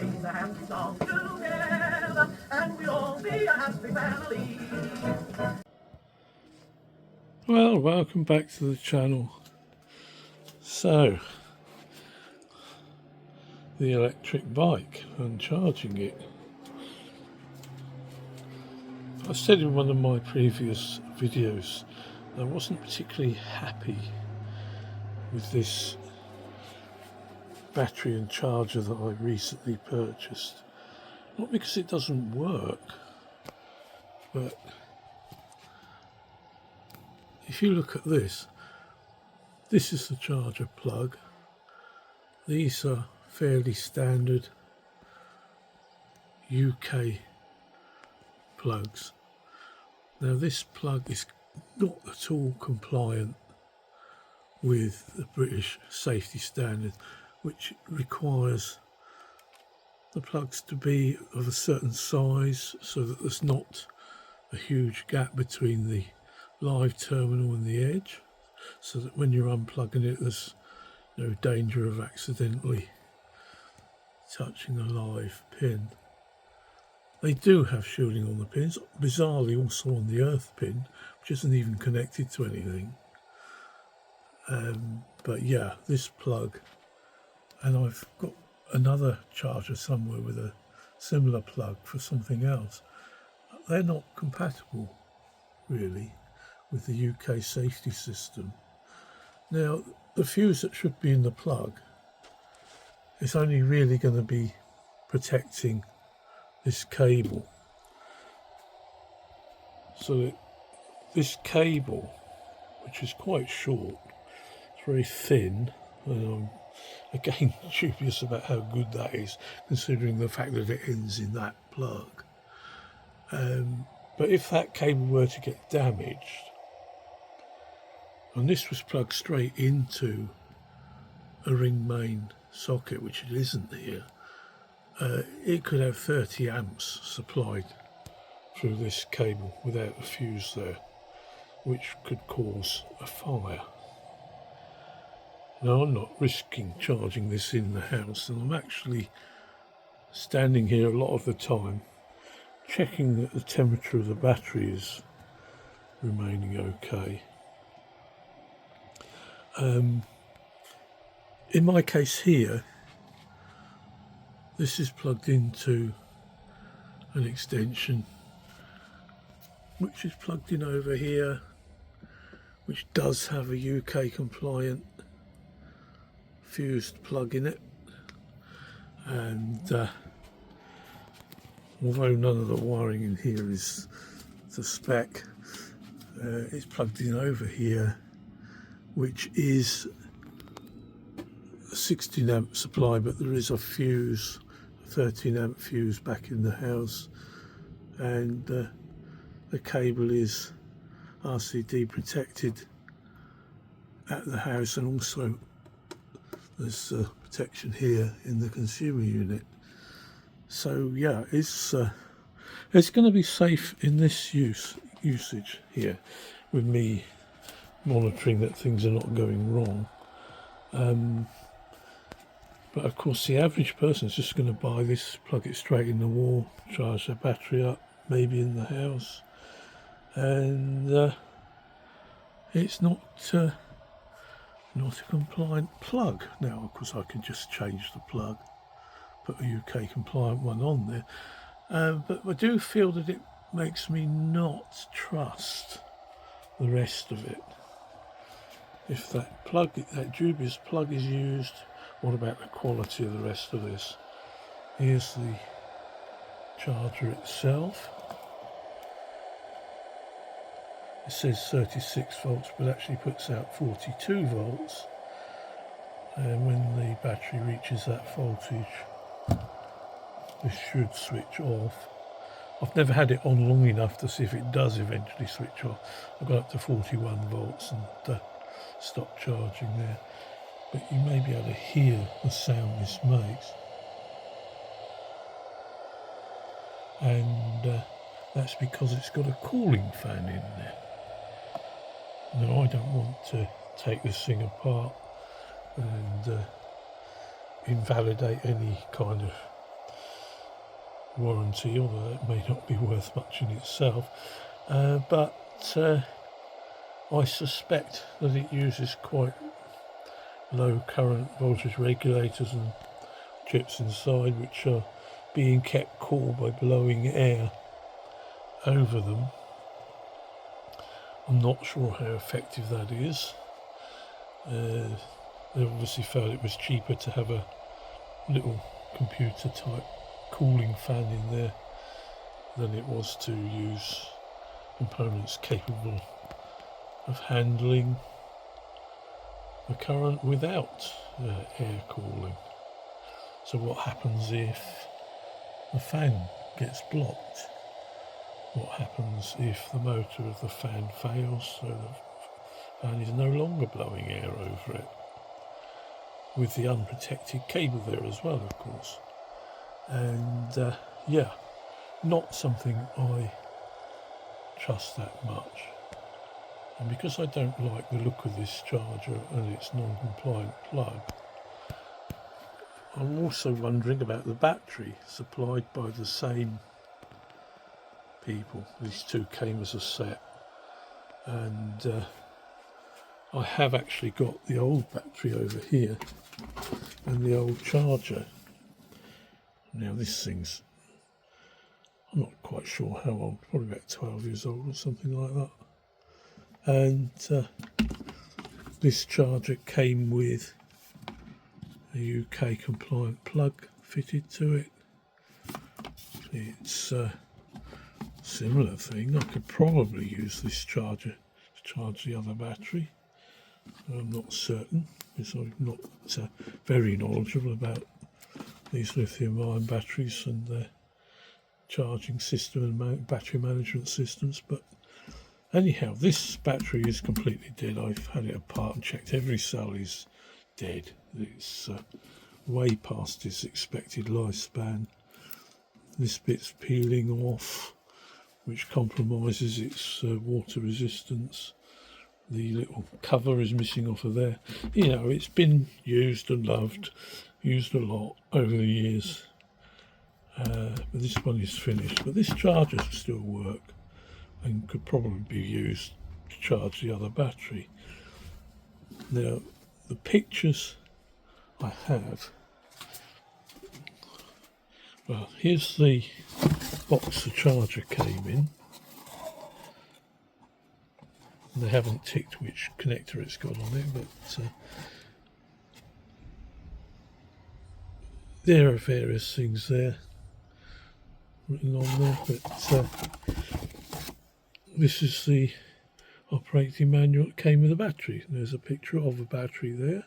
sing a happy song together, and we'll all be a happy family. Well, welcome back to the channel. So, the electric bike and charging it. I said in one of my previous videos I wasn't particularly happy with this battery and charger that I recently purchased. Not because it doesn't work, but if you look at this is the charger plug. These are fairly standard UK plugs. Now this plug is not at all compliant with the British safety standard, which requires the plugs to be of a certain size so that there's not a huge gap between the live terminal and the edge, so that when you're unplugging it there's no danger of accidentally touching a live pin. They do have shielding on the pins, bizarrely also on the earth pin, which isn't even connected to anything. But yeah, this plug, and I've got another charger somewhere with a similar plug for something else. They're not compatible really with the UK safety system. Now, the fuse that should be in the plug is only really going to be protecting this cable, so that this cable, which is quite short, it's very thin, and I'm again dubious about how good that is considering the fact that it ends in that plug. But if that cable were to get damaged, and this was plugged straight into a ring main socket, which it isn't here, it could have 30 amps supplied through this cable without a fuse there, which could cause a fire. Now, I'm not risking charging this in the house, and I'm actually standing here a lot of the time checking that the temperature of the battery is remaining okay. In my case here, this is plugged into an extension which is plugged in over here, which does have a UK compliant fused plug in it, and although none of the wiring in here is the spec, it's plugged in over here, which is a 16 amp supply, but there is a fuse, a 13 amp fuse back in the house, and the cable is RCD protected at the house, and also there's protection here in the consumer unit. So yeah, it's going to be safe in this usage here, with me monitoring that things are not going wrong. But of course the average person is just going to buy this, plug it straight in the wall, charge their battery up, maybe in the house, and it's not a compliant plug. Now of course I can just change the plug, put a UK compliant one on there, but I do feel that it makes me not trust the rest of it. If that plug, that dubious plug, is used, what about the quality of the rest of this? Here's the charger itself. It says 36 volts, but actually puts out 42 volts. And when the battery reaches that voltage, this should switch off. I've never had it on long enough to see if it does eventually switch off. I've got up to 41 volts and stopped charging there. But you may be able to hear the sound this makes. And that's because it's got a cooling fan in there. Now I don't want to take this thing apart and invalidate any kind of warranty, although it may not be worth much in itself. But I suspect that it uses quite low current voltage regulators and chips inside, which are being kept cool by blowing air over them. I'm not sure how effective that is. They obviously felt it was cheaper to have a little computer type cooling fan in there than it was to use components capable of handling the current without air cooling. So what happens if the fan gets blocked? What happens if the motor of the fan fails, so the fan is no longer blowing air over it? With the unprotected cable there as well, of course. And yeah, not something I trust that much. And because I don't like the look of this charger and its non-compliant plug, I'm also wondering about the battery supplied by the same people. These two came as a set, and I have actually got the old battery over here and the old charger. Now this thing's, I'm not quite sure how old, probably about 12 years old or something like that. And this charger came with a UK compliant plug fitted to it. It's a similar thing. I could probably use this charger to charge the other battery. I'm not certain, because I'm not very knowledgeable about these lithium-ion batteries and their charging system and battery management systems. But anyhow, this battery is completely dead. I've had it apart and checked. Every cell is dead. It's way past its expected lifespan. This bit's peeling off, which compromises its water resistance. The little cover is missing off of there. You know, it's been used and loved, used a lot over the years. But this one is finished. But this charger still work and could probably be used to charge the other battery. Now, the pictures I have, well, here's the box the charger came in. They haven't ticked which connector it's got on it, but there are various things there written on there. But this is the operating manual that came with a battery. There's a picture of a battery there.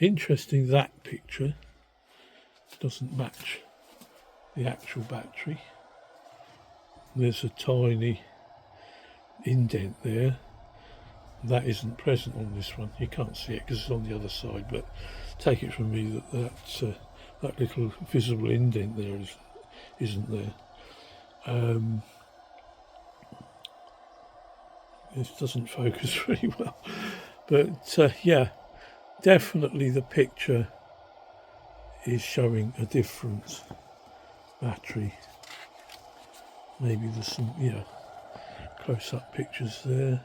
Interesting, that picture doesn't match the actual battery. There's a tiny indent there that isn't present on this one. You can't see it because it's on the other side, but take it from me that that little visible indent there isn't there. This doesn't focus very well, but yeah, definitely the picture is showing a different battery. Maybe there's some, yeah, close-up pictures there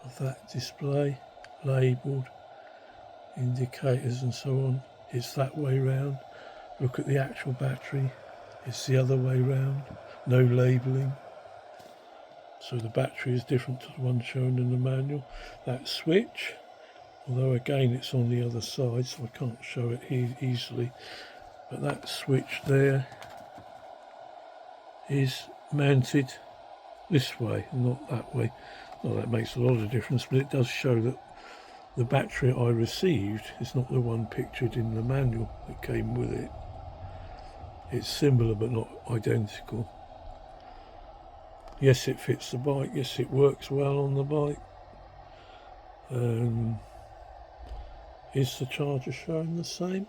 of that display, labelled, indicators and so on. It's that way round. Look at the actual battery, it's the other way round, no labelling. So the battery is different to the one shown in the manual. That switch, although again it's on the other side, so I can't show it easily, but that switch there is mounted this way, not that way. Well, that makes a lot of difference, but it does show that the battery I received is not the one pictured in the manual that came with it. It's similar but not identical. Yes, it fits the bike. Yes, it works well on the bike. Is the charger showing the same?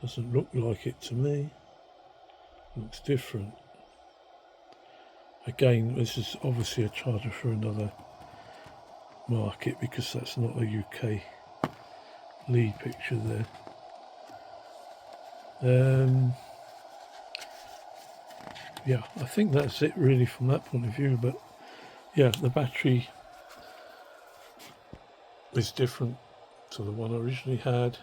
Doesn't look like it to me. Looks different. Again, this is obviously a charger for another market because that's not a UK lead picture there. Um, yeah, I think that's it really from that point of view. But yeah, the battery is different to the one I originally had,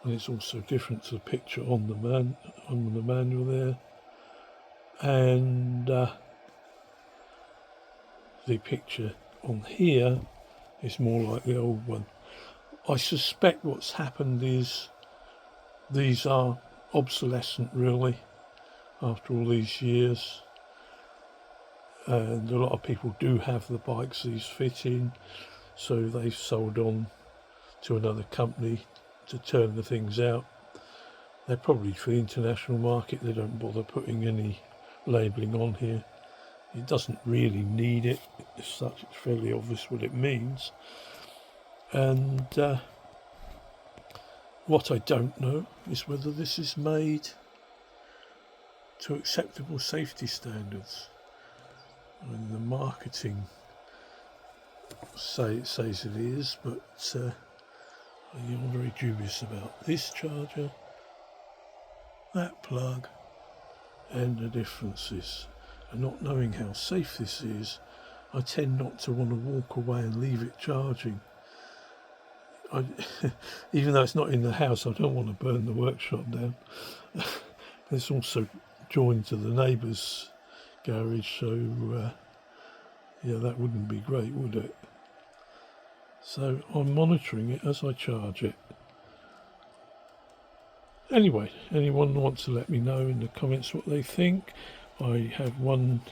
and it's also different to the picture on the manual there, and the picture on here is more like the old one. I suspect what's happened is these are obsolescent really after all these years, and a lot of people do have the bikes these fit in, so they've sold on to another company to turn the things out. They're probably for the international market. They don't bother putting any labelling on here. It doesn't really need it as such. It's fairly obvious what it means. And what I don't know is whether this is made to acceptable safety standards. I mean, the marketing says it is, but I'm very dubious about this charger, that plug, and the differences. And not knowing how safe this is, I tend not to want to walk away and leave it charging. Even though it's not in the house, I don't want to burn the workshop down. It's also joined to the neighbour's garage, so yeah, that wouldn't be great, would it? So I'm monitoring it as I charge it. Anyway, anyone wants to let me know in the comments what they think? I have one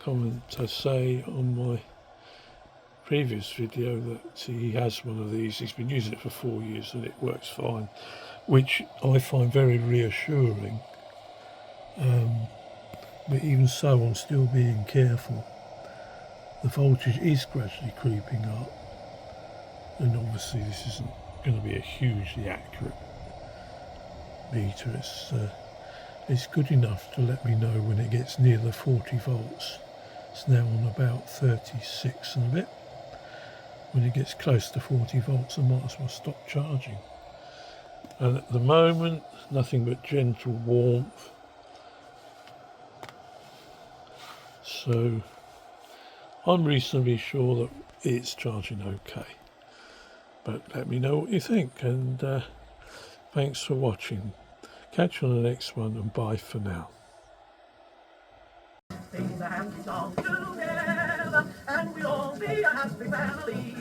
comment to say on my previous video that he has one of these. He's been using it for 4 years and it works fine, which I find very reassuring. But even so, I'm still being careful. The voltage is gradually creeping up, and obviously this isn't going to be a hugely accurate meter. It's good enough to let me know when it gets near the 40 volts. It's now on about 36 and a bit. When it gets close to 40 volts, I might as well stop charging. And at the moment, nothing but gentle warmth. So I'm reasonably sure that it's charging okay. But let me know what you think, and thanks for watching. Catch you on the next one, and bye for now. Sing a happy song together, and we'll all be a happy family.